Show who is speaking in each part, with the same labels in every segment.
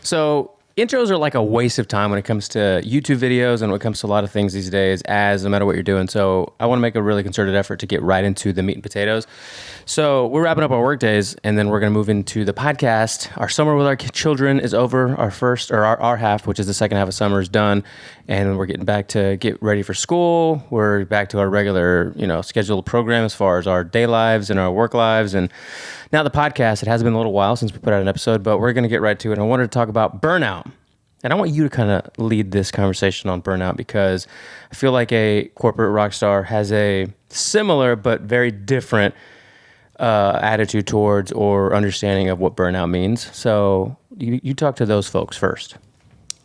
Speaker 1: So intros are like a waste of time when it comes to YouTube videos and when it comes to a lot of things these days, no matter what you're doing. So I want to make a really concerted effort to get right into the meat and potatoes. So we're wrapping up our work days, and then we're going to move into the podcast. Our summer with our children is over. Our half, which is the second half of summer, is done, and we're getting back to get ready for school. We're back to our regular, scheduled program as far as our day lives and our work lives. And now the podcast, it has been a little while since we put out an episode, but we're going to get right to it. I wanted to talk about burnout. And I want you to kind of lead this conversation on burnout, because I feel like a corporate rock star has a similar but very different attitude towards or understanding of what burnout means. So you talk to those folks first.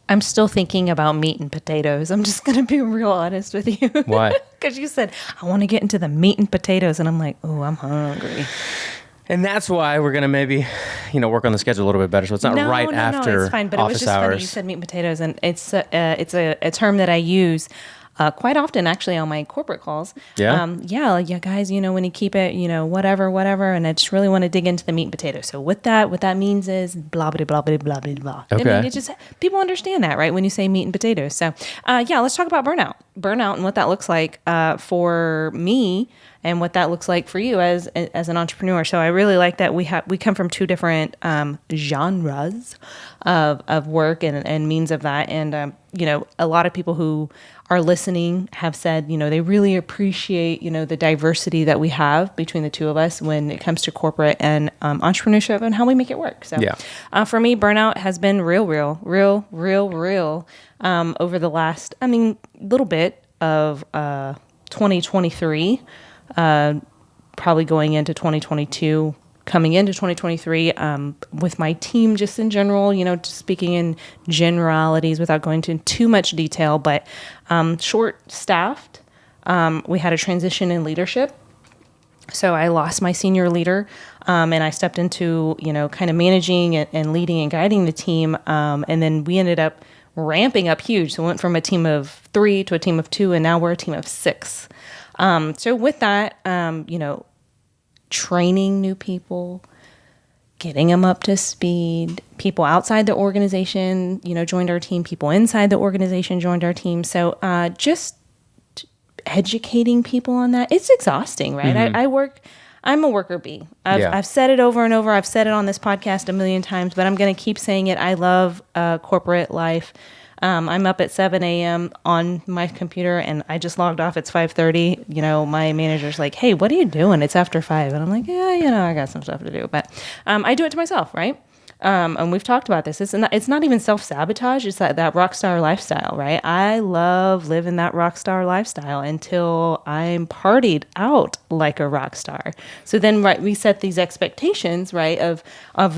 Speaker 2: I'm still thinking about meat and potatoes. I'm just going to be real honest with you.
Speaker 1: Why?
Speaker 2: Because you said, I want to get into the meat and potatoes. And I'm like, oh, I'm hungry.
Speaker 1: And that's why we're going to maybe, work on the schedule a little bit better. So it's not after
Speaker 2: it's fine. But
Speaker 1: office
Speaker 2: it was just
Speaker 1: hours.
Speaker 2: funny you said meat and potatoes. And it's a term that I use quite often, actually, on my corporate calls.
Speaker 1: Yeah?
Speaker 2: Yeah, guys, when you keep it, whatever. And I just really want to dig into the meat and potatoes. So what that means is blah, blah, blah, blah, blah, blah, blah.
Speaker 1: Okay.
Speaker 2: I mean, it just, people understand that, right? When you say meat and potatoes. So, let's talk about burnout. Burnout and what that looks like for me, and what that looks like for you as an entrepreneur. So I really like that we come from two different genres of work and means of that. And a lot of people who are listening have said, they really appreciate, the diversity that we have between the two of us when it comes to corporate and entrepreneurship and how we make it work. So for me, burnout has been real over the last, little bit of 2023. Probably going into 2022, coming into 2023, with my team just in general, just speaking in generalities without going into too much detail, but short-staffed. We had a transition in leadership. So I lost my senior leader, and I stepped into, kind of managing and leading and guiding the team. And then we ended up ramping up huge. So we went from a team of 3 to a team of 2, and now we're a team of 6. So with that, training new people, getting them up to speed, people outside the organization, joined our team, people inside the organization joined our team. So just educating people on that, it's exhausting, right? Mm-hmm. I'm a worker bee. I've said it over and over. I've said it on this podcast a million times, but I'm going to keep saying it. I love corporate life. I'm up at 7 a.m. on my computer, and I just logged off. It's 5:30. My manager's like, hey, what are you doing? It's after 5. And I'm like, yeah, I got some stuff to do. But I do it to myself, right? And we've talked about this. It's not even self-sabotage. It's that rock star lifestyle, right? I love living that rock star lifestyle until I'm partied out like a rock star. So then, right, we set these expectations, right, of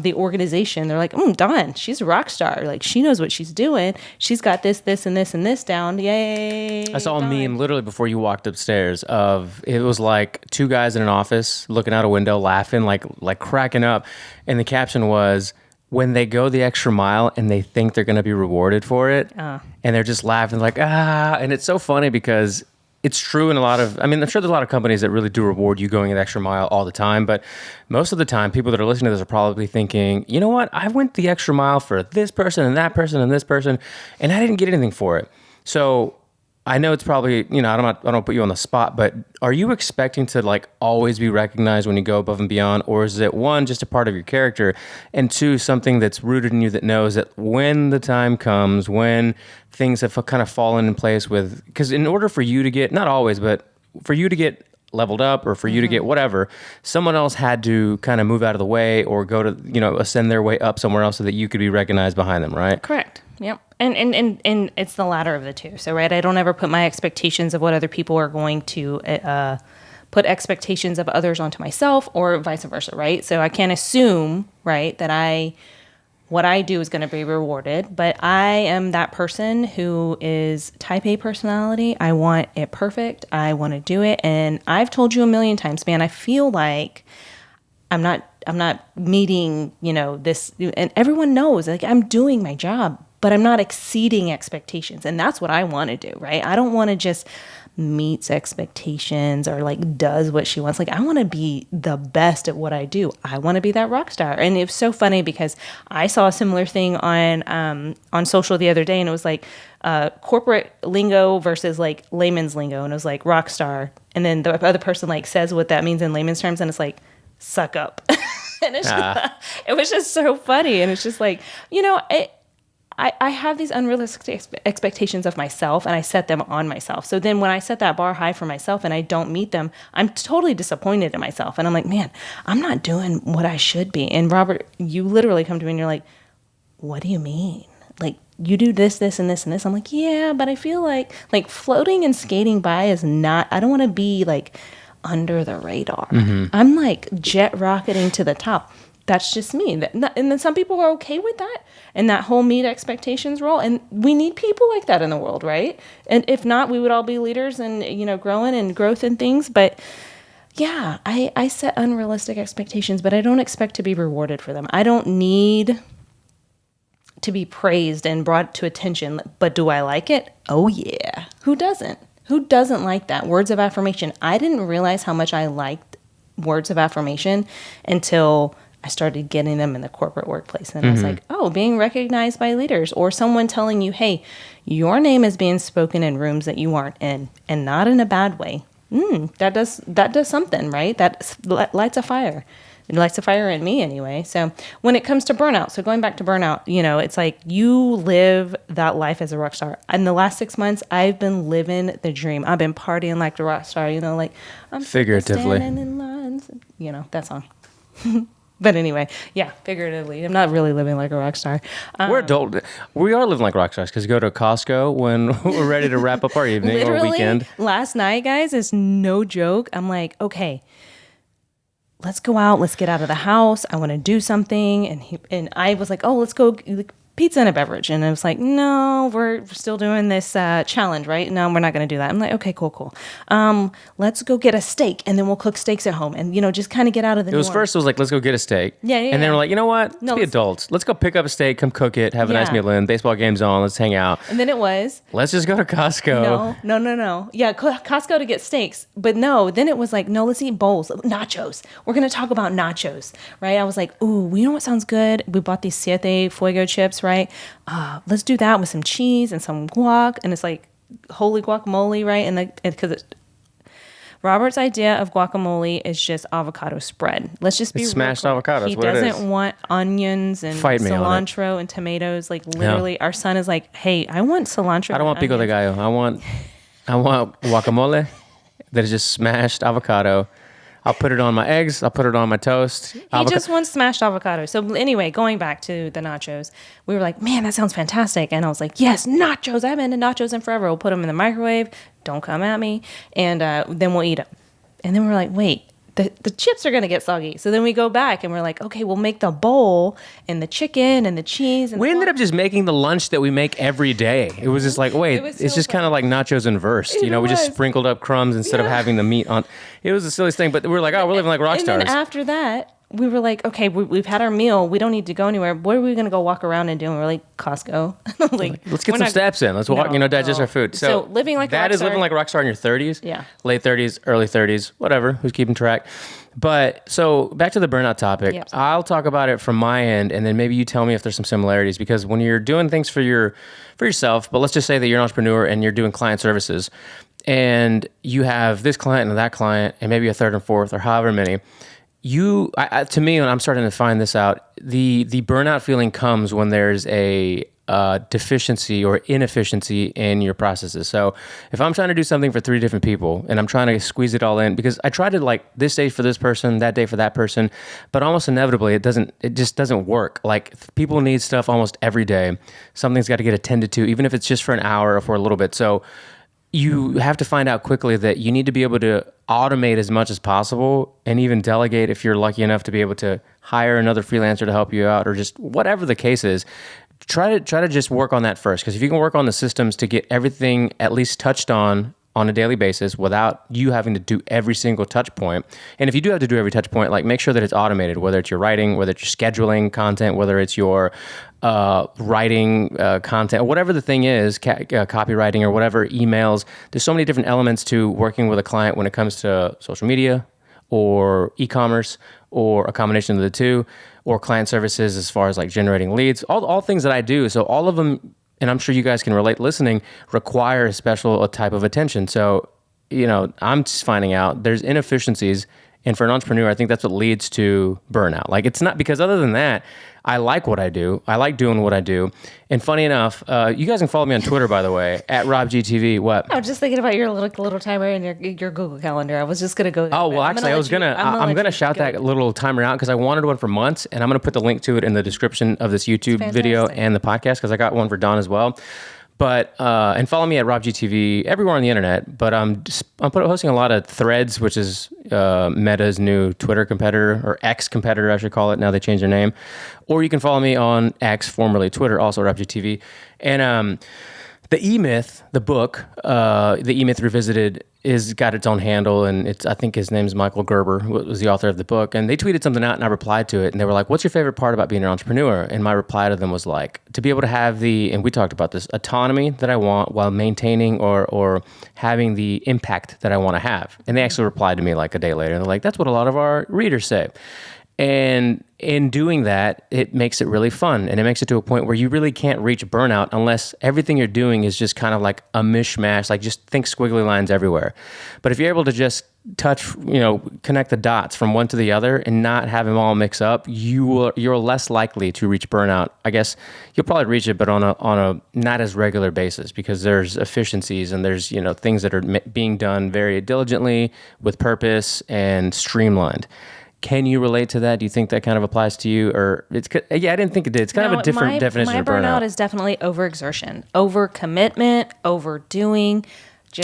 Speaker 2: the organization. They're like, Dawn, she's a rock star. Like, she knows what she's doing. She's got this, and this down. Yay.
Speaker 1: I saw a meme literally before you walked upstairs it was like 2 guys in an office looking out a window, laughing, like cracking up. And the caption was, when they go the extra mile and they think they're going to be rewarded for it, and they're just laughing like, and it's so funny because it's true in I'm sure there's a lot of companies that really do reward you going the extra mile all the time, but most of the time, people that are listening to this are probably thinking, you know what, I went the extra mile for this person and that person and this person, and I didn't get anything for it. So I know it's probably, I don't put you on the spot, but are you expecting to always be recognized when you go above and beyond? Or is it 1, just a part of your character, and 2, something that's rooted in you that knows that when the time comes, when things have kind of fallen in place because in order for you to get, not always, but for you to get leveled up or for you to get whatever, someone else had to kind of move out of the way or go to, ascend their way up somewhere else so that you could be recognized behind them, right?
Speaker 2: Correct. Yep. And it's the latter of the two. So, right, I don't ever put my expectations of what other people are going to put expectations of others onto myself or vice versa, right? So I can't assume, right, that what I do is going to be rewarded, but I am that person who is type A personality. I want it perfect. I want to do it. And I've told you a million times, man, I feel like I'm not meeting, this, and everyone knows, I'm doing my job, but I'm not exceeding expectations. And that's what I want to do, right? I don't want to just meets expectations or like does what she wants. Like, I want to be the best at what I do. I want to be that rock star. And it was so funny because I saw a similar thing on social the other day, and it was like corporate lingo versus like layman's lingo, and it was like rock star, and then the other person like says what that means in layman's terms, and it's like suck up. And it's it was just so funny, and it's just like, I have these unrealistic expectations of myself, and I set them on myself. So then when I set that bar high for myself and I don't meet them, I'm totally disappointed in myself. And I'm like, man, I'm not doing what I should be. And Robert, you literally come to me and you're like, what do you mean? Like, you do this, this, and this, and this. I'm like, yeah, but I feel like floating and skating by is not, I don't want to be like under the radar. I'm like jet rocketing to the top. That's just me. And then some people are okay with that and that whole meet expectations role. And we need people like that in the world, right? And if not, we would all be leaders and, growing and growth and things. But yeah, I set unrealistic expectations, but I don't expect to be rewarded for them. I don't need to be praised and brought to attention. But do I like it? Oh, yeah. Who doesn't? Who doesn't like that? Words of affirmation. I didn't realize how much I liked words of affirmation until I started getting them in the corporate workplace. And I was like, oh, being recognized by leaders or someone telling you, hey, your name is being spoken in rooms that you aren't in, and not in a bad way. That does something, right? That lights a fire. It lights a fire in me anyway. So when it comes to burnout, so going back to burnout, it's like you live that life as a rock star. In the last 6 months, I've been living the dream. I've been partying like the rock star, like I'm
Speaker 1: figuratively
Speaker 2: standing in lines, that song. But anyway, yeah, figuratively. I'm not really living like a rock star.
Speaker 1: We're adult. We are living like rock stars because we go to Costco when we're ready to wrap up our evening or weekend.
Speaker 2: Last night, guys, is no joke. I'm like, okay, let's go out. Let's get out of the house. I want to do something. And I was like, oh, let's go pizza and a beverage. And I was like, no, we're still doing this challenge, right? No, we're not going to do that. I'm like, okay, cool. Let's go get a steak, and then we'll cook steaks at home, and just kind of get out of the norm.
Speaker 1: It was like, let's go get a steak.
Speaker 2: Yeah.
Speaker 1: And then we're like, you know what? Let's be adults. Let's go pick up a steak, come cook it, have a nice meal in, baseball game's on, let's hang out.
Speaker 2: And then it was,
Speaker 1: let's just go to Costco.
Speaker 2: No. Yeah, Costco to get steaks. But no, then it was like, no, let's eat bowls, nachos. We're going to talk about nachos, right? I was like, ooh, you know what sounds good? We bought these Siete Fuego chips, right? Let's do that with some cheese and some guac, and it's like holy guacamole, right? And because Robert's idea of guacamole is just avocado spread. Let's just be
Speaker 1: smashed avocados.
Speaker 2: He doesn't want onions and cilantro and tomatoes. Like literally, our son is like, "Hey, I want cilantro."
Speaker 1: I don't want pico de gallo. I want guacamole that is just smashed avocado. I'll put it on my eggs. I'll put it on my toast.
Speaker 2: He just wants smashed avocado. So anyway, going back to the nachos, we were like, man, that sounds fantastic. And I was like, yes, nachos. I haven't had nachos in forever. We'll put them in the microwave. Don't come at me. And then we'll eat them. And then we're like, wait, the chips are going to get soggy. So then we go back and we're like, okay, we'll make the bowl and the chicken and the cheese. And
Speaker 1: we ended up just making the lunch that we make every day. It was just like, wait, it's just kind of like nachos inversed. We just sprinkled up crumbs instead of having the meat on. It was the silliest thing, but we were like, oh, we're living like rock stars.
Speaker 2: And then after that, we were like, okay, we've had our meal. We don't need to go anywhere. What are we going to go walk around and do? And we're like, Costco.
Speaker 1: Let's get some steps in. Let's walk, digest our food.
Speaker 2: So living like
Speaker 1: that is living like a rock star in your 30s.
Speaker 2: Yeah.
Speaker 1: Late 30s, early 30s, whatever. Who's keeping track? But so back to the burnout topic. Yep. I'll talk about it from my end, and then maybe you tell me if there's some similarities, because when you're doing things for yourself, but let's just say that you're an entrepreneur and you're doing client services, and you have this client and that client, and maybe a third and fourth, or however many. To me, when I'm starting to find this out, the burnout feeling comes when there's a deficiency or inefficiency in your processes. So if I'm trying to do something for 3 different people and I'm trying to squeeze it all in, because I try to like this day for this person, that day for that person, but almost inevitably it just doesn't work. Like people need stuff almost every day. Something's got to get attended to, even if it's just for an hour or for a little bit. So you have to find out quickly that you need to be able to automate as much as possible, and even delegate if you're lucky enough to be able to hire another freelancer to help you out, or just whatever the case is. Try to just work on that first, because if you can work on the systems to get everything at least touched on on a daily basis without you having to do every single touch point. And if you do have to do every touch point, like make sure that it's automated, whether it's your writing, whether it's your scheduling content, whether it's your writing content, whatever the thing is, copywriting or whatever, emails. There's so many different elements to working with a client when it comes to social media or e-commerce or a combination of the two, or client services as far as like generating leads, all things that I do. So all of them, and I'm sure you guys can relate listening, require a special type of attention. So, I'm just finding out there's inefficiencies. And for an entrepreneur, I think that's what leads to burnout. Like, it's not because other than that, I like what I do. I like doing what I do. And funny enough, you guys can follow me on Twitter, by the way, at RobGTV. What?
Speaker 2: I was just thinking about your little timer and your Google Calendar. I was just going to go there.
Speaker 1: Oh, well, actually, I'm going to shout that little timer out because I wanted one for months, and I'm going to put the link to it in the description of this YouTube video and the podcast because I got one for Don as well. But and follow me at RobGTV everywhere on the internet. But I'm hosting a lot of Threads, which is Meta's new Twitter competitor, or X competitor, I should call it. Now they changed their name. Or you can follow me on X, formerly Twitter, also RobGTV. And the E-Myth, the book, the E-Myth Revisited, is got its own handle, and I think his name is Michael Gerber, who was the author of the book. And they tweeted something out, and I replied to it, and they were like, "What's your favorite part about being an entrepreneur?" And my reply to them was like, to be able to have and we talked about this, autonomy that I want while maintaining or having the impact that I want to have. And they actually replied to me like a day later, and they're like, "That's what a lot of our readers say." And in doing that, it makes it really fun, and it makes it to a point where you really can't reach burnout unless everything you're doing is just kind of like a mishmash, like just think squiggly lines everywhere. But if you're able to just connect the dots from one to the other and not have them all mix up, you're less likely to reach burnout. I guess you'll probably reach it, but on a not as regular basis, because there's efficiencies and there's things that are being done very diligently with purpose and streamlined. Can you relate to that? Do you think that kind of applies to you? Or I didn't think it did. It's kind of a different definition of burnout.
Speaker 2: My burnout is definitely overexertion, overcommitment, overdoing.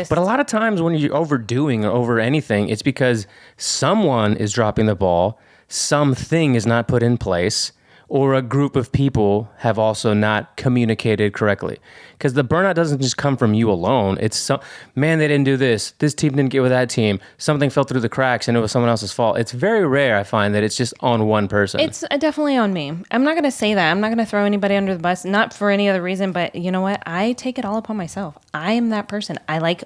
Speaker 1: But a lot of times when you're overdoing or over anything, it's because someone is dropping the ball, something is not put in place, or a group of people have also not communicated correctly. Because the burnout doesn't just come from you alone. It's they didn't do this. This team didn't get with that team. Something fell through the cracks and it was someone else's fault. It's very rare, I find, that it's just on one person.
Speaker 2: It's definitely on me. I'm not going to say that. I'm not going to throw anybody under the bus, not for any other reason, but you know what? I take it all upon myself. I am that person. I like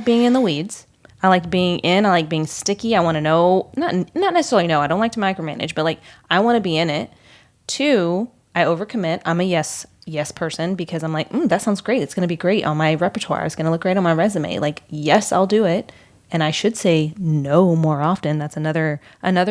Speaker 2: being in the weeds. I like being sticky. I want to know, not necessarily know. I don't like to micromanage, but I want to be in it. 2, I overcommit. I'm a yes person because I'm like, that sounds great. It's going to be great on my repertoire. It's going to look great on my resume. Yes, I'll do it. And I should say no more often. That's another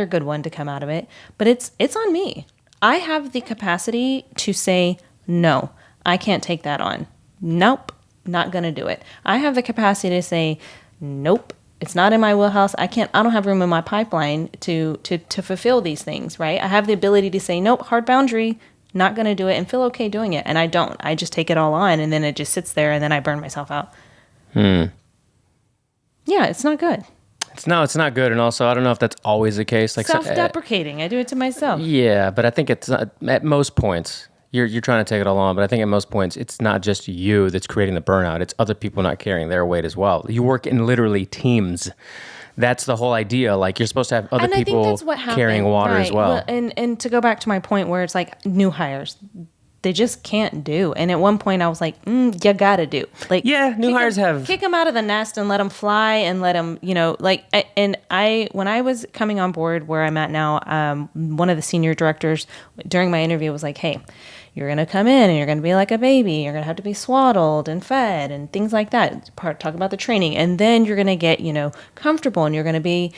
Speaker 2: good one to come out of it. But it's on me. I have the capacity to say, no, I can't take that on. Nope, not going to do it. I have the capacity to say, nope, it's not in my wheelhouse. I don't have room in my pipeline to fulfill these things, right? I have the ability to say, nope, hard boundary, not going to do it, and feel okay doing it. And I don't. I just take it all on, and then it just sits there, and then I burn myself out. Yeah, it's not good.
Speaker 1: It's not good. And also, I don't know if that's always the case.
Speaker 2: Self-deprecating. I do it to myself.
Speaker 1: Yeah, but I think it's at most points. You're trying to take it all on, but I think at most points, it's not just you that's creating the burnout. It's other people not carrying their weight as well. You work in literally teams. That's the whole idea. You're supposed to have other people carrying water as well.
Speaker 2: And to go back to my point where it's new hires, they just can't do. And at one point I was like, you gotta do.
Speaker 1: New hires
Speaker 2: kick them out of the nest and let them fly and let them, and when I was coming on board where I'm at now, one of the senior directors during my interview was like, hey, you're going to come in and you're going to be like a baby. You're going to have to be swaddled and fed and things like that. Talk about the training. And then you're going to get, comfortable and you're going to be,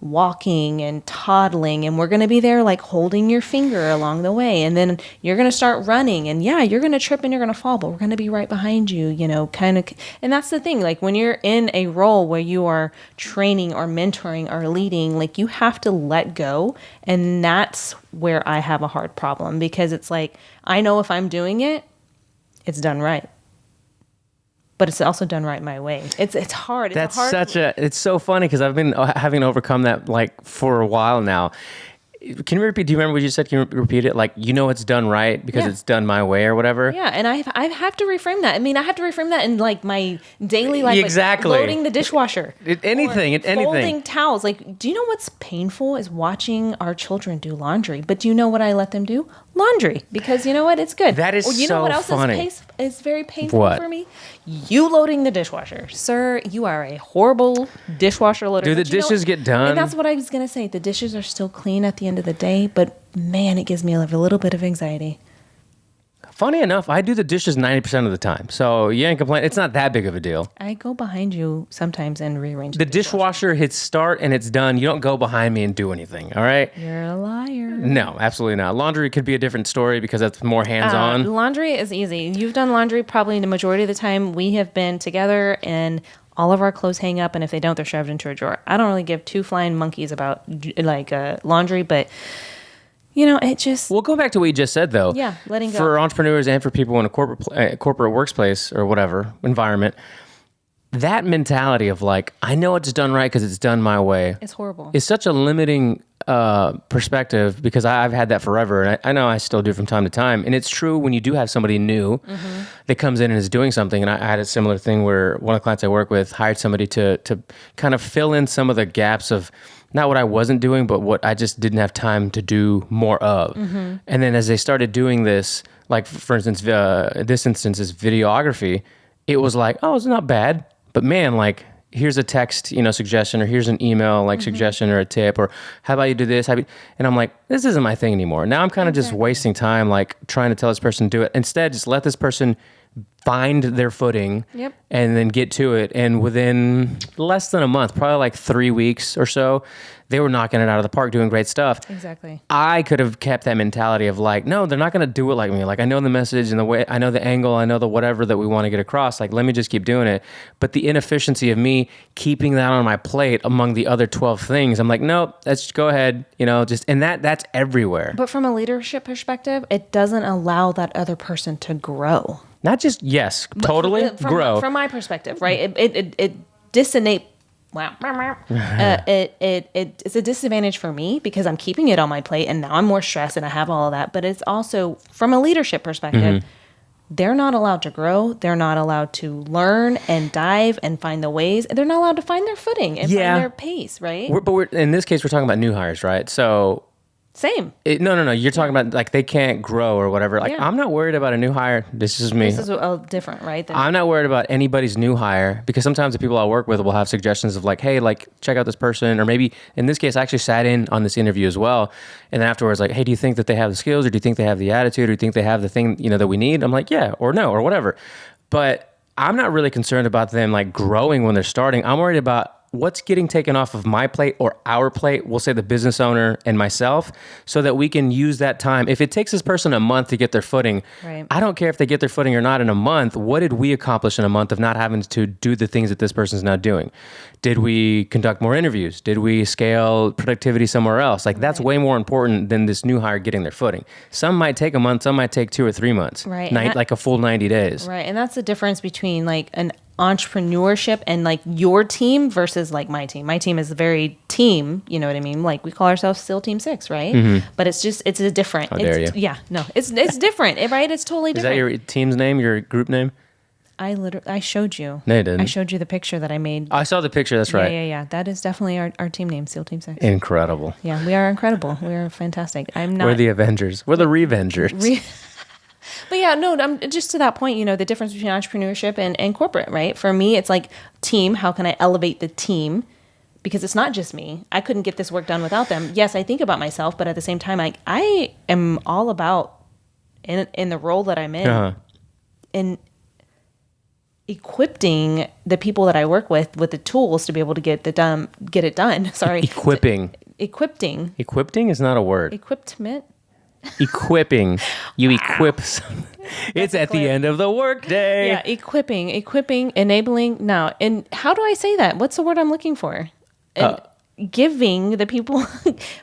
Speaker 2: walking and toddling. And we're going to be there holding your finger along the way. And then you're going to start running. And yeah, you're going to trip and you're going to fall, but we're going to be right behind you, kind of. And that's the thing. When you're in a role where you are training or mentoring or leading, you have to let go. And that's where I have a hard problem because it's I know if I'm doing it, it's done right. But it's also done right my way. It's hard.
Speaker 1: It's so funny because I've been having to overcome that for a while now. Can you repeat? Do you remember what you said? Can you repeat it? Like, it's done right because it's done my way or whatever.
Speaker 2: Yeah, and I have to reframe that. I mean, I have to reframe that in like my daily life.
Speaker 1: Exactly.
Speaker 2: Like loading the dishwasher.
Speaker 1: Anything.
Speaker 2: Folding towels. Like, do you know what's painful is watching our children do laundry? But do you know what I let them do? Laundry. Because you know what? It's good.
Speaker 1: That is
Speaker 2: you know
Speaker 1: so
Speaker 2: what else
Speaker 1: funny.
Speaker 2: is very painful
Speaker 1: What?
Speaker 2: for me? You loading the dishwasher. Sir, you are a horrible dishwasher loader.
Speaker 1: Do the
Speaker 2: But you know
Speaker 1: dishes
Speaker 2: what?
Speaker 1: get done?
Speaker 2: And that's what I was going to say. The dishes are still clean at the end of the day, but man, it gives me a little bit of anxiety.
Speaker 1: Funny enough, I do the dishes 90% of the time. So you ain't complaining. It's not that big of a deal.
Speaker 2: I go behind you sometimes and rearrange
Speaker 1: The dishwasher hits start and it's done. You don't go behind me and do anything. All right?
Speaker 2: You're a liar.
Speaker 1: No, absolutely not. Laundry could be a different story because that's more hands-on.
Speaker 2: Laundry is easy. You've done laundry probably the majority of the time. We have been together and all of our clothes hang up, and if they don't, they're shoved into a drawer. I don't really give two flying monkeys about laundry, but it just...
Speaker 1: We'll go back to what you just said, though.
Speaker 2: Yeah, letting go.
Speaker 1: For entrepreneurs and for people in a corporate workplace or whatever environment, that mentality of like, I know it's done right because it's done my way.
Speaker 2: It's horrible.
Speaker 1: It's such a limiting perspective because I've had that forever, and I know I still do from time to time. And it's true when you do have somebody new that comes in and is doing something. And I had a similar thing where one of the clients I work with hired somebody to kind of fill in some of the gaps of not what I wasn't doing, but what I just didn't have time to do more of. And then as they started doing this, like for instance, this instance is videography, it was like, oh, it's not bad. But man, like, here's a text, suggestion, or here's an email, like suggestion or a tip, or how about you do this? And I'm like, this isn't my thing anymore. Now I'm kind of just wasting time, like trying to tell this person to do it. Instead, just let this person find their footing and then get to it. And within less than a month, probably like 3 weeks or so, they were knocking it out of the park, doing great stuff.
Speaker 2: Exactly.
Speaker 1: I could have kept that mentality of like, no, they're not going to do it like me. Like, I know the message and the way, I know the angle, I know the whatever that we want to get across. Like, let me just keep doing it. But the inefficiency of me keeping that on my plate among the other 12 things, I'm like, nope, let's just go ahead, and that's everywhere.
Speaker 2: But from a leadership perspective, it doesn't allow that other person to grow.
Speaker 1: Not just, yes, totally grow.
Speaker 2: From my perspective, right? It dissonate. Wow. It's a disadvantage for me because I'm keeping it on my plate and now I'm more stressed and I have all of that. But it's also from a leadership perspective, they're not allowed to grow. They're not allowed to learn and dive and find the ways. They're not allowed to find their footing and find their pace, right?
Speaker 1: In this case, we're talking about new hires, right? So
Speaker 2: same.
Speaker 1: No. You're talking about like they can't grow or whatever. Like I'm not worried about a new hire. This is me.
Speaker 2: This is different, right?
Speaker 1: I'm not worried about anybody's new hire because sometimes the people I work with will have suggestions of like, hey, like check out this person, or maybe in this case, I actually sat in on this interview as well, and then afterwards, like, hey, do you think that they have the skills, or do you think they have the attitude, or do you think they have the thing that we need? I'm like, yeah, or no, or whatever. But I'm not really concerned about them like growing when they're starting. I'm worried about what's getting taken off of my plate or our plate, we'll say the business owner and myself, so that we can use that time. If it takes this person a month to get their footing,
Speaker 2: right.
Speaker 1: I don't care if they get their footing or not in a month. What did we accomplish in a month of not having to do the things that this person's now doing? Did we conduct more interviews? Did we scale productivity somewhere else? Like that's way more important than this new hire getting their footing. Some might take a month, some might take 2 or 3 months,
Speaker 2: right?
Speaker 1: Like a full 90 days.
Speaker 2: Right, and that's the difference between like an entrepreneurship and like your team versus like my team. My team is very team, you know what I mean? Like we call ourselves still Team 6, right? But it's a different.
Speaker 1: How dare you?
Speaker 2: Yeah, no, it's different, right? It's totally different.
Speaker 1: Is that your team's name, your group name?
Speaker 2: I showed you.
Speaker 1: No, you didn't.
Speaker 2: I showed you the picture that I made.
Speaker 1: I saw the picture, that's right.
Speaker 2: Yeah. That is definitely our team name, Still Team 6.
Speaker 1: Incredible.
Speaker 2: Yeah, we are incredible. We are fantastic.
Speaker 1: We're the Avengers. We're the Revengers.
Speaker 2: But yeah, no, I'm just to that point, the difference between entrepreneurship and corporate, right? For me, it's like team. How can I elevate the team? Because it's not just me. I couldn't get this work done without them. Yes, I think about myself, but at the same time, I am all about in the role that I'm in, in equipping the people that I work with the tools to be able to get it done. Sorry,
Speaker 1: equipping.
Speaker 2: Equipping
Speaker 1: is not a word.
Speaker 2: Equipment.
Speaker 1: Equipping. You equip something. It's at the end of the workday.
Speaker 2: Yeah, equipping, enabling. Now, and how do I say that? What's the word I'm looking for? And giving the people,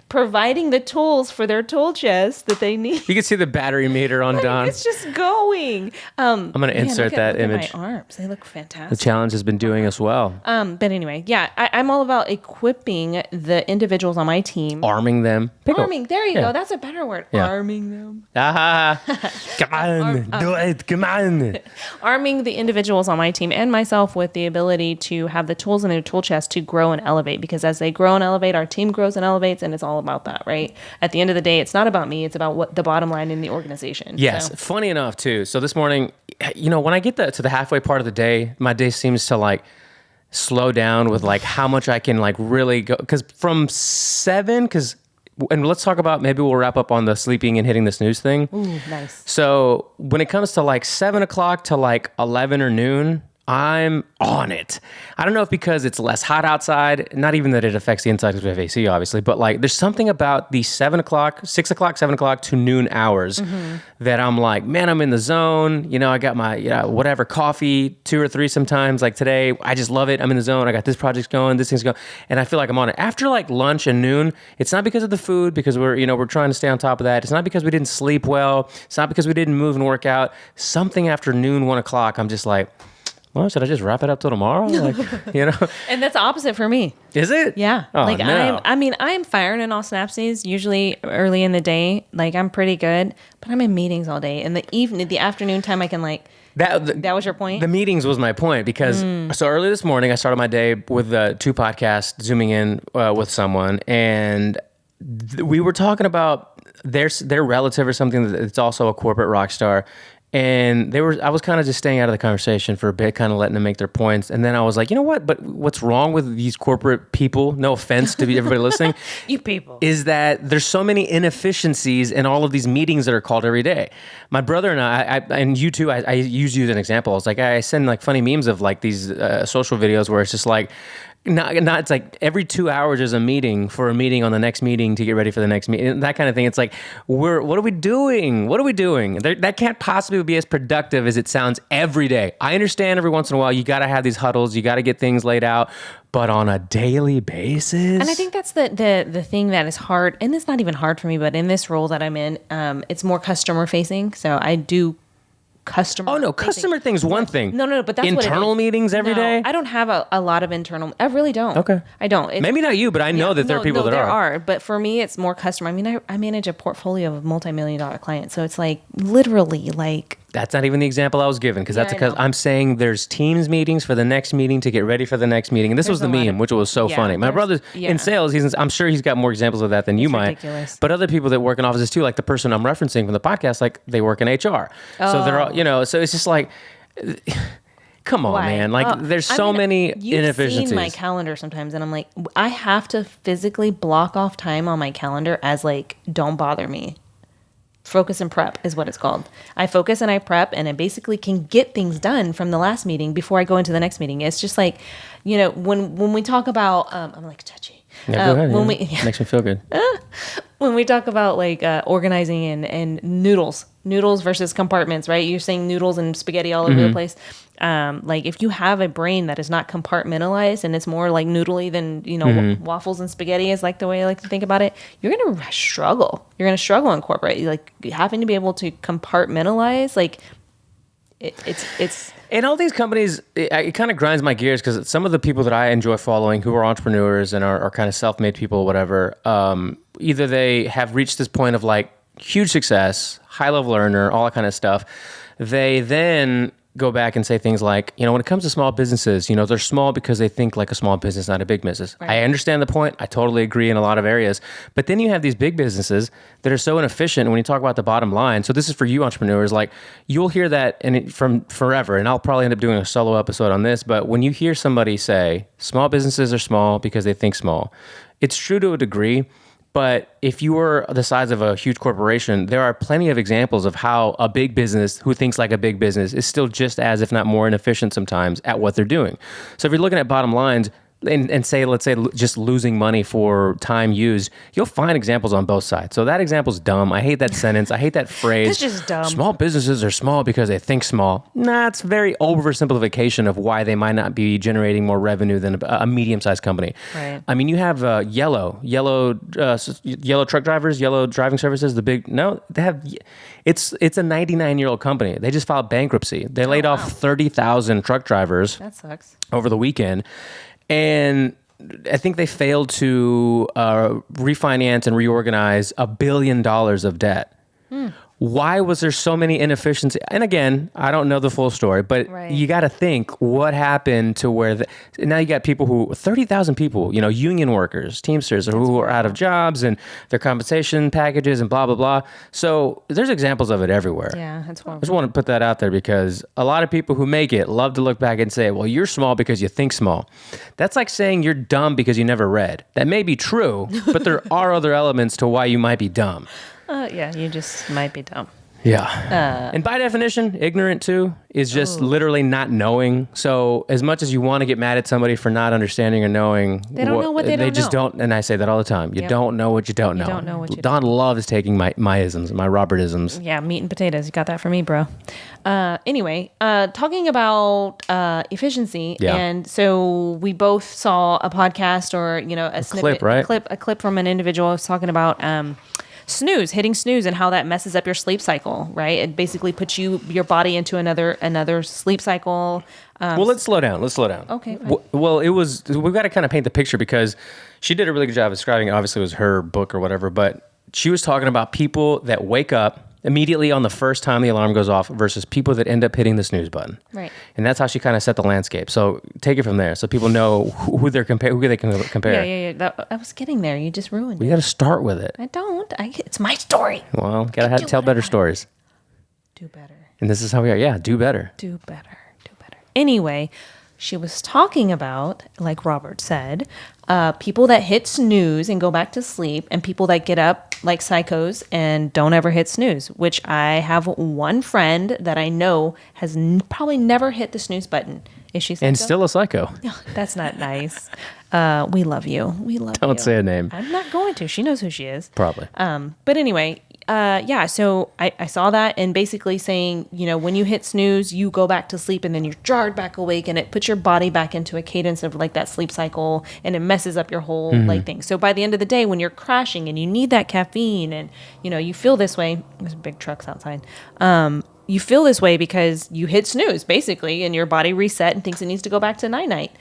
Speaker 2: providing the tools for their tool chest that they need.
Speaker 1: You can see the battery meter on Don.
Speaker 2: It's just going.
Speaker 1: I'm going to insert that image.
Speaker 2: Look at my arms. They look fantastic.
Speaker 1: The challenge has been doing us well.
Speaker 2: But anyway, yeah, I'm all about equipping the individuals on my team.
Speaker 1: Arming them.
Speaker 2: Arming. There you go. That's a better word.
Speaker 1: Yeah.
Speaker 2: Arming them.
Speaker 1: Come on. Do it. Come on.
Speaker 2: Arming the individuals on my team and myself with the ability to have the tools in their tool chest to grow and elevate, because as they grow and elevate, our team grows and elevates, and it's all about that, right? At the end of the day, it's not about me, it's about what the bottom line in the organization.
Speaker 1: Yes.
Speaker 2: So.
Speaker 1: Funny enough, too. So this morning, when I get to the halfway part of the day, my day seems to like slow down with like how much I can like really go. Because from 7, and let's talk about, maybe we'll wrap up on the sleeping and hitting the snooze thing.
Speaker 2: Ooh, nice.
Speaker 1: So when it comes to like 7 o'clock to like 11 or noon, I'm on it. I don't know if because it's less hot outside, not even that it affects the inside because we have AC, obviously, but like there's something about the 7 o'clock to noon hours that I'm like, man, I'm in the zone. I got my whatever coffee, 2 or 3 sometimes. Like today, I just love it. I'm in the zone. I got this project going, this thing's going, and I feel like I'm on it. After like lunch and noon, it's not because of the food, because we're trying to stay on top of that. It's not because we didn't sleep well. It's not because we didn't move and work out. Something after noon, 1 o'clock, I'm just like, well, should I just wrap it up till tomorrow?
Speaker 2: And that's opposite for me.
Speaker 1: Is it?
Speaker 2: Yeah.
Speaker 1: Oh,
Speaker 2: like
Speaker 1: no.
Speaker 2: I'm firing in all synapses, usually early in the day. Like I'm pretty good, but I'm in meetings all day. In the afternoon time, I can like, that was your point?
Speaker 1: The meetings was my point, because so early this morning, I started my day with 2 podcasts, zooming in with someone, and we were talking about their relative or something that's also a corporate rock star. And I was kind of just staying out of the conversation for a bit, kind of letting them make their points. And then I was like, you know what? But what's wrong with these corporate people? No offense to everybody listening.
Speaker 2: You people.
Speaker 1: Is that there's so many inefficiencies in all of these meetings that are called every day. My brother and I and you too, I use you as an example. It's like I send like funny memes of like these social videos where it's just like, it's like every 2 hours there's a meeting for a meeting on the next meeting to get ready for the next meeting, that kind of thing. It's like, what are we doing? That can't possibly be as productive as it sounds every day. I understand every once in a while you got to have these huddles, you got to get things laid out, but on a daily basis.
Speaker 2: And I think that's the thing that is hard, and it's not even hard for me, but in this role that I'm in, it's more customer facing. So I do customer.
Speaker 1: Oh no, customer thing's one thing.
Speaker 2: No, but that's
Speaker 1: internal meetings every day.
Speaker 2: I don't have a lot of internal. I really don't.
Speaker 1: Okay,
Speaker 2: I don't.
Speaker 1: Maybe not you, but I know that there are people that
Speaker 2: there
Speaker 1: are.
Speaker 2: are. But for me, it's more customer. I mean, I manage a portfolio of multi-million-dollar clients, so it's like literally like.
Speaker 1: That's not even the example I was given, because that's because I'm saying there's teams meetings for the next meeting to get ready for the next meeting. And this was the meme, which was so funny. My brother's in sales. I'm sure he's got more examples of that than you might.
Speaker 2: Ridiculous.
Speaker 1: But other people that work in offices too, like the person I'm referencing from the podcast, like they work in HR. So they're all, so it's just like, come on, man. Like there's so many inefficiencies.
Speaker 2: You've seen my calendar sometimes, and I'm like, I have to physically block off time on my calendar as like, don't bother me. Focus and prep is what it's called. I focus and I prep, and I basically can get things done from the last meeting before I go into the next meeting. It's just like, when we talk about, I'm like touchy.
Speaker 1: Yeah, go ahead. Makes me feel good.
Speaker 2: When we talk about like organizing and noodles versus compartments, right? You're saying noodles and spaghetti all over the place. Like if you have a brain that is not compartmentalized and it's more like noodly than, waffles and spaghetti is like the way I like to think about it, you're going to struggle. You're going to struggle in corporate. Like having to be able to compartmentalize, like it's
Speaker 1: in all these companies, it kind of grinds my gears, because some of the people that I enjoy following who are entrepreneurs and are kind of self-made people or whatever, either they have reached this point of like huge success, high-level earner, all that kind of stuff. They then go back and say things like, when it comes to small businesses, they're small because they think like a small business, not a big business. Right. I understand the point. I totally agree in a lot of areas. But then you have these big businesses that are so inefficient when you talk about the bottom line. So this is for you entrepreneurs. Like you'll hear that from forever, and I'll probably end up doing a solo episode on this. But when you hear somebody say small businesses are small because they think small, it's true to a degree. But if you were the size of a huge corporation, there are plenty of examples of how a big business who thinks like a big business is still just as, if not more, inefficient sometimes at what they're doing. So if you're looking at bottom lines, and say, let's say, just losing money for time used, you'll find examples on both sides. So that example's dumb. I hate that sentence. I hate that phrase.
Speaker 2: It's just dumb.
Speaker 1: Small businesses are small because they think small. Nah, it's very oversimplification of why they might not be generating more revenue than a medium-sized company.
Speaker 2: Right.
Speaker 1: I mean, you have yellow truck drivers, yellow driving services. They have. It's a 99-year-old company. They just filed bankruptcy. They laid off 30,000 truck drivers.
Speaker 2: That sucks.
Speaker 1: Over the weekend. And I think they failed to refinance and reorganize $1 billion of debt. Why was there so many inefficiencies? And again, I don't know the full story, but you got to think what happened to where now you got people 30,000 people, union workers, Teamsters who are out of jobs and their compensation packages and blah, blah, blah. So there's examples of it everywhere.
Speaker 2: Yeah, that's horrible.
Speaker 1: I just want to put that out there because a lot of people who make it love to look back and say, well, you're small because you think small. That's like saying you're dumb because you never read. That may be true, but there are other elements to why you might be dumb.
Speaker 2: Yeah, you just might be dumb.
Speaker 1: Yeah. And by definition, ignorant too is just literally not knowing. So as much as you want to get mad at somebody for not understanding or knowing,
Speaker 2: they don't know what they don't know.
Speaker 1: They just don't. And I say that all the time. You don't know what you don't know.
Speaker 2: You don't know what you
Speaker 1: Don loves taking my isms, my Robertisms.
Speaker 2: Yeah, meat and potatoes. You got that from me, bro. Anyway, talking about efficiency.
Speaker 1: Yeah.
Speaker 2: And so we both saw a podcast or, a snippet,
Speaker 1: clip, right?
Speaker 2: A clip from an individual who's talking about hitting snooze and how that messes up your sleep cycle, right? It basically puts your body into another sleep cycle.
Speaker 1: Well, let's slow down.
Speaker 2: Okay. Fine.
Speaker 1: Well, we've got to kind of paint the picture because she did a really good job of describing it. Obviously, it was her book or whatever, but she was talking about people that wake up immediately on the first time the alarm goes off versus people that end up hitting the snooze button.
Speaker 2: Right.
Speaker 1: And that's how she kind of set the landscape. So take it from there, so people know who they can compare.
Speaker 2: Yeah. I was getting there. You just ruined it.
Speaker 1: We got to start with it.
Speaker 2: I don't. It's my story.
Speaker 1: Well, gotta have to tell better stories.
Speaker 2: Do better.
Speaker 1: And this is how we are. Yeah, do better.
Speaker 2: Do better. Anyway, she was talking about, like Robert said, people that hit snooze and go back to sleep, and people that get up like psychos and don't ever hit snooze, which I have one friend that I know has probably never hit the snooze button. Is she psycho?
Speaker 1: And still a psycho.
Speaker 2: That's not nice. We love you.
Speaker 1: Don't say a name.
Speaker 2: I'm not going to. She knows who she is.
Speaker 1: Probably.
Speaker 2: But anyway, so I saw that, and basically saying, when you hit snooze, you go back to sleep and then you're jarred back awake, and it puts your body back into a cadence of like that sleep cycle, and it messes up your whole like thing. So by the end of the day, when you're crashing and you need that caffeine and, you feel this way, there's big trucks outside. You feel this way because you hit snooze basically, and your body reset and thinks it needs to go back to night.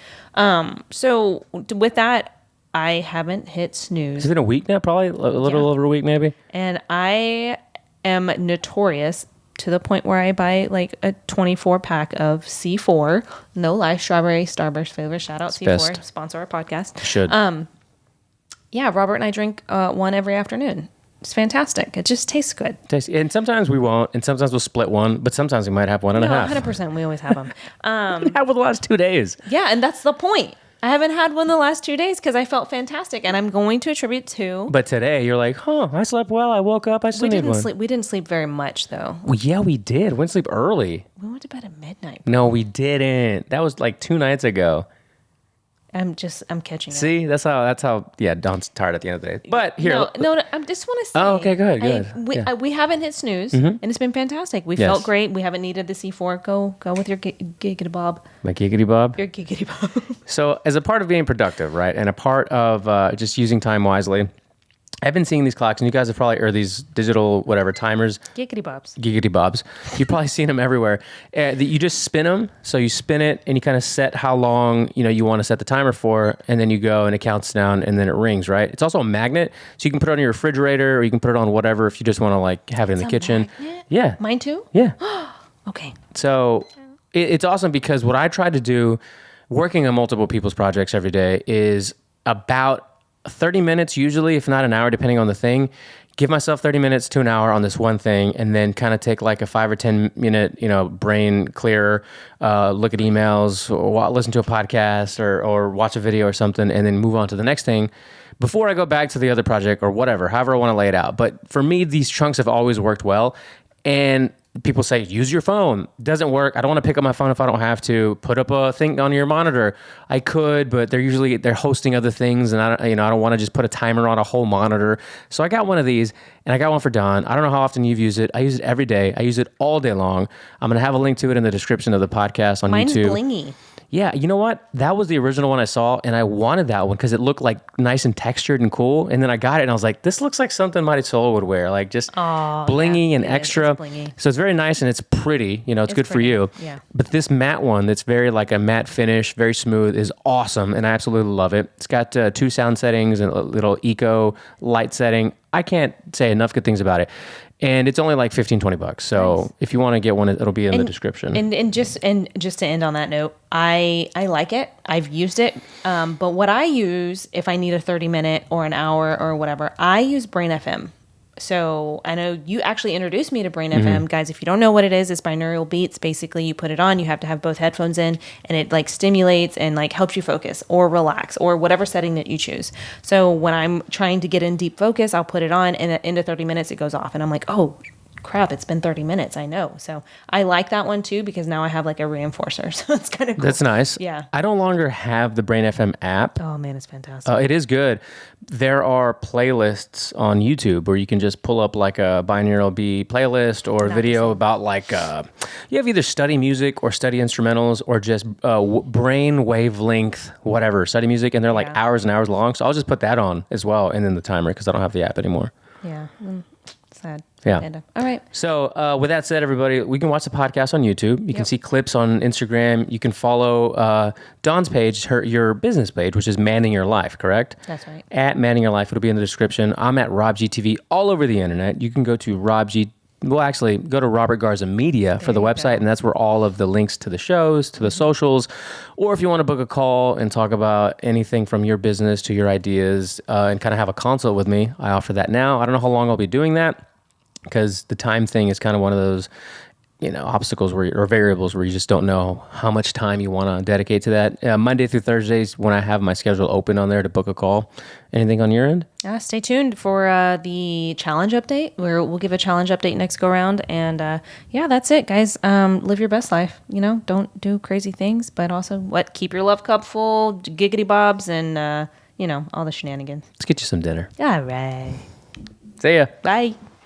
Speaker 2: So with that, I haven't hit snooze.
Speaker 1: Has it been a week now? Probably a little over a week, maybe.
Speaker 2: And I am notorious to the point where I buy like a 24 pack of C4. No lie, strawberry Starburst flavor. Shout out C4,
Speaker 1: best.
Speaker 2: Sponsor our podcast.
Speaker 1: Should.
Speaker 2: Yeah, Robert and I drink one every afternoon. It's fantastic. It just tastes good.
Speaker 1: And sometimes we won't, and sometimes we'll split one, but sometimes we might have one and a half.
Speaker 2: 100%. We always have them.
Speaker 1: We have for the last 2 days.
Speaker 2: Yeah, and that's the point. I haven't had one the last 2 days because I felt fantastic, and I'm going to attribute to.
Speaker 1: But today you're like, I slept well. I woke up. I still need one.
Speaker 2: We didn't sleep very much though.
Speaker 1: Well, yeah, we did. We went to sleep early.
Speaker 2: We went to bed at midnight.
Speaker 1: No, we didn't. That was like 2 nights ago.
Speaker 2: I'm catching up.
Speaker 1: See, that's how. Yeah, Dawn's tired at the end of the day. But here,
Speaker 2: no. I just want to say.
Speaker 1: Oh, okay, good.
Speaker 2: We haven't hit snooze, and it's been fantastic. We felt great. We haven't needed the C4. Go with your giggity bob.
Speaker 1: My giggity bob.
Speaker 2: Your giggity bob.
Speaker 1: So, as a part of being productive, right, and a part of just using time wisely, I've been seeing these clocks, and you guys have probably, or these digital whatever timers.
Speaker 2: Giggity bobs.
Speaker 1: Giggity bobs. You've probably seen them everywhere. You just spin them. So you spin it, and you kind of set how long you want to set the timer for, and then you go, and it counts down, and then it rings. Right. It's also a magnet, so you can put it on your refrigerator, or you can put it on whatever if you just want to like have it in the kitchen.
Speaker 2: Magnet?
Speaker 1: Yeah.
Speaker 2: Mine too.
Speaker 1: Yeah.
Speaker 2: Okay.
Speaker 1: So it's awesome because what I try to do, working on multiple people's projects every day, is about 30 minutes usually, if not an hour, depending on the thing. Give myself 30 minutes to an hour on this one thing, and then kind of take like a 5 or 10 minute, brain clearer, look at emails, or listen to a podcast, or watch a video or something, and then move on to the next thing before I go back to the other project or whatever, however I want to lay it out. But for me, these chunks have always worked well. And people say, use your phone. Doesn't work. I don't want to pick up my phone if I don't have to. Put up a thing on your monitor. I could, but they're hosting other things, and I don't want to just put a timer on a whole monitor. So I got one of these, and I got one for Don. I don't know how often you've used it. I use it every day. I use it all day long. I'm gonna have a link to it in the description of the podcast on
Speaker 2: Mine's
Speaker 1: YouTube.
Speaker 2: blingy.
Speaker 1: Yeah, you know what? That was the original one I saw, and I wanted that one because it looked like nice and textured and cool. And then I got it, and I was like, this looks like something Mighty Soul would wear, like just blingy and extra.
Speaker 2: It's blingy.
Speaker 1: So it's very nice and it's pretty. It's good
Speaker 2: pretty.
Speaker 1: for you.
Speaker 2: Yeah.
Speaker 1: But this matte one that's very like a matte finish, very smooth, is awesome, and I absolutely love it. It's got 2 sound settings and a little eco light setting. I can't say enough good things about it. And it's only like $15-$20. So nice. If you want to get one, it'll be in the description.
Speaker 2: And just to end on that note, I like it. I've used it. But what I use if I need a 30-minute or an hour or whatever, I use Brain FM. So I know you actually introduced me to Brain FM. Guys, if you don't know what it is, it's binaural beats. Basically, you put it on, you have to have both headphones in, and it like stimulates and like helps you focus or relax or whatever setting that you choose. So when I'm trying to get in deep focus, I'll put it on, and at the end of 30 minutes, it goes off. And I'm like, oh, crap, it's been 30 minutes. I know. So I like that one too, because now I have like a reinforcer. So it's kind of cool.
Speaker 1: That's nice.
Speaker 2: Yeah.
Speaker 1: I no longer have the Brain FM app.
Speaker 2: Oh man, it's fantastic.
Speaker 1: It is good. There are playlists on YouTube where you can just pull up like a binaural beat playlist or a video about like, you have either study music or study instrumentals or just brain wavelength, whatever, study music. And they're like hours and hours long. So I'll just put that on as well. And then the timer, because I don't have the app anymore.
Speaker 2: Yeah. Sad.
Speaker 1: Yeah.
Speaker 2: All right.
Speaker 1: So with that said, everybody, we can watch the podcast on YouTube. You can see clips on Instagram. You can follow Dawn's page, your business page, which is Manning Your Life, correct?
Speaker 2: That's right.
Speaker 1: At Manning Your Life. It'll be in the description. I'm at RobGTV all over the internet. You can go to go to Robert Garza Media for the website, and that's where all of the links to the shows, to the socials, or if you want to book a call and talk about anything from your business to your ideas and kind of have a consult with me, I offer that now. I don't know how long I'll be doing that, because the time thing is kind of one of those, obstacles or variables where you just don't know how much time you want to dedicate to that. Monday through Thursdays when I have my schedule open on there to book a call. Anything on your end?
Speaker 2: Stay tuned for the challenge update, where we'll give a challenge update next go round. And that's it, guys. Live your best life. Don't do crazy things, but also keep your love cup full, giggity bobs, and all the shenanigans.
Speaker 1: Let's get you some dinner.
Speaker 2: All right.
Speaker 1: See ya.
Speaker 2: Bye.